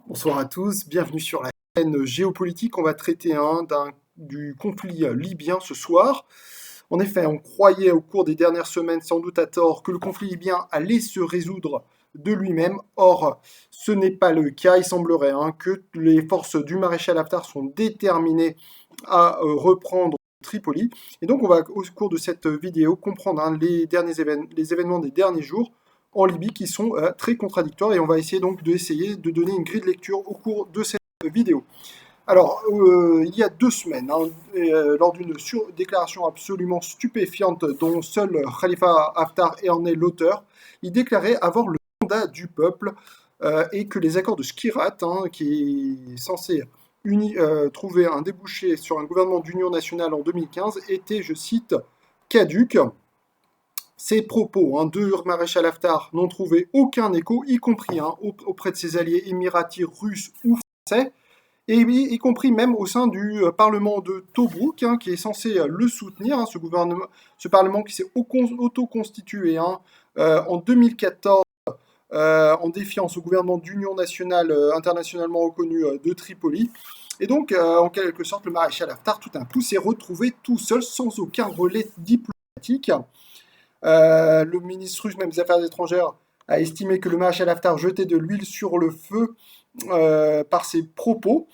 Bonsoir à tous, bienvenue sur la chaîne géopolitique. On va traiter du conflit libyen ce soir. En effet, on croyait au cours des dernières semaines, sans doute à tort, que le conflit libyen allait se résoudre de lui-même. Or, ce n'est pas le cas. Il semblerait que les forces du maréchal Haftar sont déterminées à reprendre Tripoli. Et donc, on va, au cours de cette vidéo, comprendre les événements des derniers jours en Libye qui sont très contradictoires et on va essayer donc de donner une grille de lecture au cours de cette vidéo. Alors, il y a 2 semaines, lors d'une déclaration absolument stupéfiante dont seul Khalifa Haftar en est l'auteur, il déclarait avoir le mandat du peuple et que les accords de Skirat, qui est censé trouver un débouché sur un gouvernement d'union nationale en 2015, étaient, je cite, caduques. Ces propos de maréchal Haftar n'ont trouvé aucun écho, y compris auprès de ses alliés émiratis, russes ou français, et y compris même au sein du Parlement de Tobrouk, qui est censé le soutenir, ce Parlement qui s'est auto-constitué en 2014 en défiance au gouvernement d'union nationale internationalement reconnu de Tripoli. Et donc, en quelque sorte, le maréchal Haftar, tout d'un coup, s'est retrouvé tout seul, sans aucun relais diplomatique. Le ministre russe, même des Affaires étrangères, a estimé que le maréchal Haftar jetait de l'huile sur le feu par ses propos.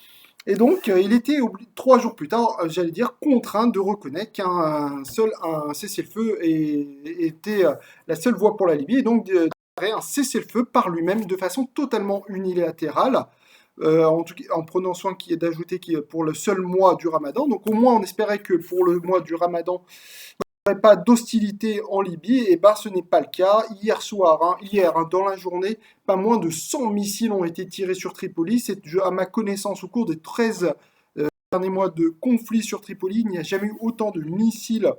Et donc, il était 3 jours plus tard, j'allais dire, contraint de reconnaître un cessez-le-feu était la seule voie pour la Libye, et donc de déclarer un cessez-le-feu par lui-même de façon totalement unilatérale, en prenant soin d'ajouter pour le seul mois du Ramadan. Donc au moins, on espérait que pour le mois du Ramadan, aurait pas d'hostilité en Libye, et ben ce n'est pas le cas. Hier, dans la journée, pas moins de 100 missiles ont été tirés sur Tripoli. C'est, à ma connaissance, au cours des 13 derniers mois de conflit sur Tripoli, il n'y a jamais eu autant de missiles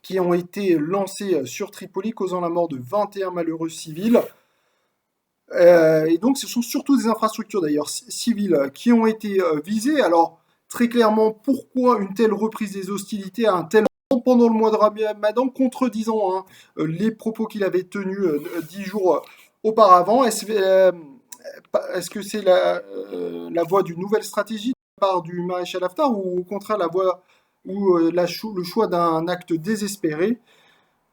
qui ont été lancés sur Tripoli, causant la mort de 21 malheureux civils. Et donc, ce sont surtout des infrastructures d'ailleurs civiles qui ont été visées. Alors, très clairement, pourquoi une telle reprise des hostilités à un tel moment pendant le mois de Ramadan, contredisant les propos qu'il avait tenus 10 jours auparavant? Est-ce que c'est la voie d'une nouvelle stratégie de la part du maréchal Haftar, ou au contraire la voie ou le choix d'un acte désespéré?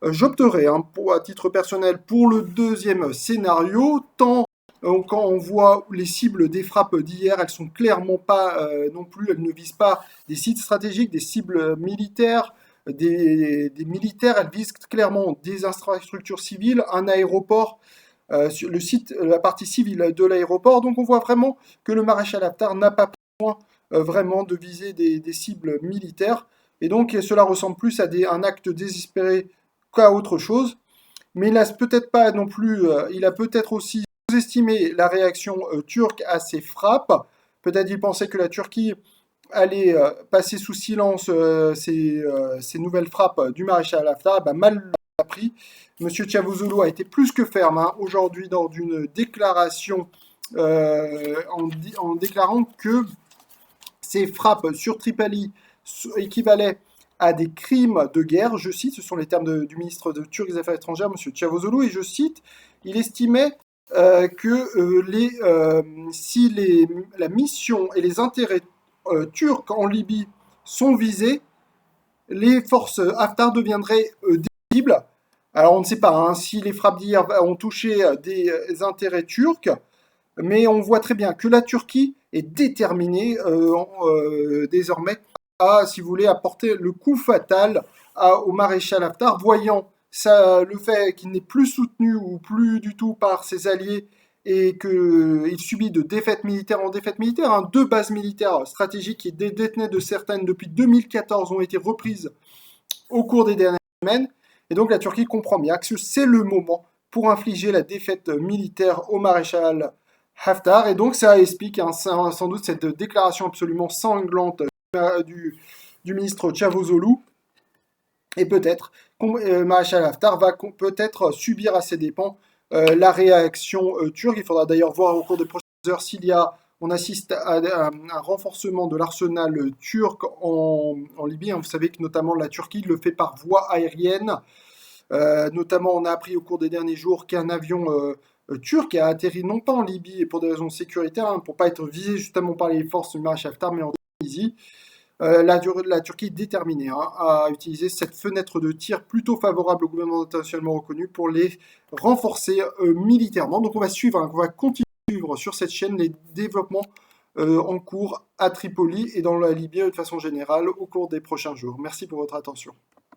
J'opterai, à titre personnel, pour le deuxième scénario, tant quand on voit les cibles des frappes d'hier, elles sont clairement pas non plus, elles ne visent pas des sites stratégiques, des cibles militaires, des militaires, elles visent clairement des infrastructures civiles, un aéroport, sur le site, la partie civile de l'aéroport. Donc on voit vraiment que le maréchal Haftar n'a pas besoin vraiment de viser des cibles militaires. Et donc cela ressemble plus à un acte désespéré qu'à autre chose. Mais il a peut-être pas non plus, il a peut-être aussi sous-estimé la réaction turque à ces frappes. Peut-être il pensait que la Turquie allait passer sous silence ces nouvelles frappes du maréchal Haftar. Ben, mal appris. Monsieur Cavusoglu a été plus que ferme aujourd'hui dans une déclaration en déclarant que ces frappes sur Tripoli équivalaient à des crimes de guerre, je cite, ce sont les termes du ministre turc des Affaires étrangères, M. Cavusoglu, et je cite, il estimait si la mission et les intérêts turcs en Libye sont visés, les forces Haftar deviendraient décibles. Alors on ne sait pas si les frappes d'hier ont touché des intérêts turcs, mais on voit très bien que la Turquie est déterminée désormais à, si vous voulez, apporter le coup fatal au maréchal Haftar, voyant le fait qu'il n'est plus soutenu ou plus du tout par ses alliés et qu'il subit de défaite militaire en défaite militaire. 2 bases militaires stratégiques qui détenaient de certaines depuis 2014 ont été reprises au cours des dernières semaines. Et donc la Turquie comprend bien que c'est le moment pour infliger la défaite militaire au maréchal Haftar. Et donc ça explique sans doute cette déclaration absolument sanglante du ministre Cavusoglu. Et peut-être maréchal Haftar va peut-être subir à ses dépens la réaction turque. Il faudra d'ailleurs voir au cours des prochaines heures on assiste à un renforcement de l'arsenal turc en Libye. Vous savez que notamment la Turquie le fait par voie aérienne. Notamment, on a appris au cours des derniers jours qu'un avion turc a atterri non pas en Libye et pour des raisons sécuritaires, hein, pour pas être visé justement par les forces du maréchal Haftar, mais en Tunisie. La Turquie est déterminée, hein, à utiliser cette fenêtre de tir plutôt favorable au gouvernement internationalement reconnu pour les renforcer militairement. Donc on va suivre, hein, on va continuer à suivre sur cette chaîne les développements en cours à Tripoli et dans la Libye de façon générale au cours des prochains jours. Merci pour votre attention.